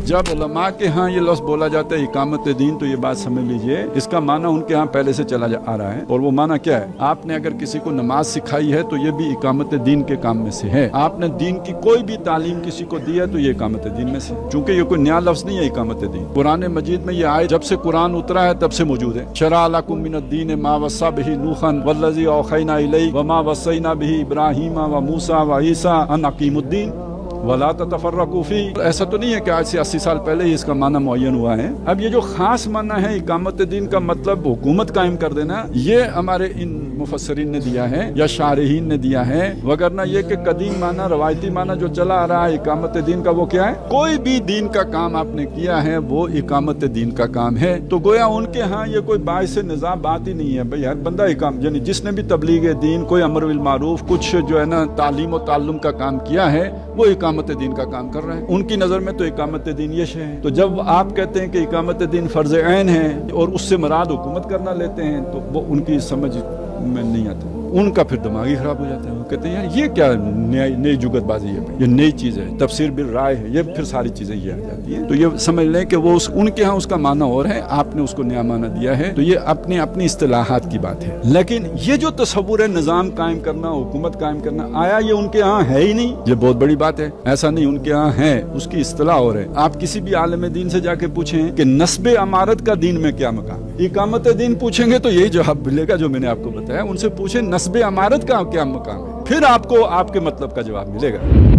जब उलमा के यहाँ ये लफ्ज़ बोला जाता है इकामत दीन, तो ये बात समझ लीजिए इसका माना उनके यहाँ पहले से चला आ रहा है। और वो माना क्या है? आपने अगर किसी को नमाज सिखाई है तो ये भी इकामत दीन के काम में से है। आपने दीन की कोई भी तालीम किसी को दी है तो ये इकामत दीन में से, चूंकि ये कोई नया लफ्ज़ नहीं है इकामत दीन। कुरान मजीद में ये आयत जब से कुरान उतरा है तब से मौजूद है। शरअ लकुम मिनद्दीन मा वस्सा बिही नूहन वल्लज़ी औहयना इलैका वमा वस्सैना बिही इब्राहीम व मूसा व ईसा अन अकीमुद्दीन वला ततफर्रकू फी। ऐसा तो नहीं है कि आज से 80 साल पहले ही इसका माना मुअय्यन हुआ है। अब ये जो खास माना है इकामत दीन का मतलब हुकूमत कायम कर देना, ये हमारे इन मुफस्सरीन ने दिया है या शारिहीन ने दिया है। वगरना ये कि कदीम माना, रवायती माना जो चला आ रहा है इकामत दीन का, वो क्या है? कोई भी दीन का काम आपने किया है वो इकामत दीन का काम है। तो गोया उनके यहाँ ये कोई बाइस निज़ाम बात ही नहीं है भाई। हर बंदा इकाम यानी जिसने भी तबलीग दीन, कोई अमर बिल मारूफ, कुछ जो है ना तालीम और ताल्लुम का काम किया है, वो इकामत दीन का काम कर रहे हैं। उनकी नजर में तो इकामत दीन ये शे है। तो जब आप कहते हैं कि इकामत दीन फर्ज ऐन है और उससे मुराद हुकूमत करना लेते हैं, तो वो उनकी समझ में नहीं आता। उनका फिर दिमाग ही खराब हो जाता है। वो कहते हैं यार ये क्या नई जुगतबाजी है, ये नई चीज है, तफसीर बिल राय है, ये फिर सारी चीजें ये आ जाती है। तो ये समझ लें कि वो उनके यहाँ उसका माना और है, आपने उसको नया माना दिया है। तो ये अपनी अपनी इस्तिलाहात की बात है। लेकिन ये जो तस्वुर है निजाम कायम करना, हुकूमत कायम करना, आया ये उनके यहाँ है ही नहीं। ये बहुत बड़ी बात है। ऐसा नहीं, उनके यहाँ है, उसकी इस्तिलाह और है। आप किसी भी आलिम दीन से जाके पूछें कि नस्ब अमारत का दीन में क्या मकाम है, इकामत दीन पूछेंगे तो यही जवाब मिलेगा जो मैंने आपको बताया। उनसे पूछे नस्ब अमारत का क्या मकाम है, फिर आपको आपके मतलब का जवाब मिलेगा।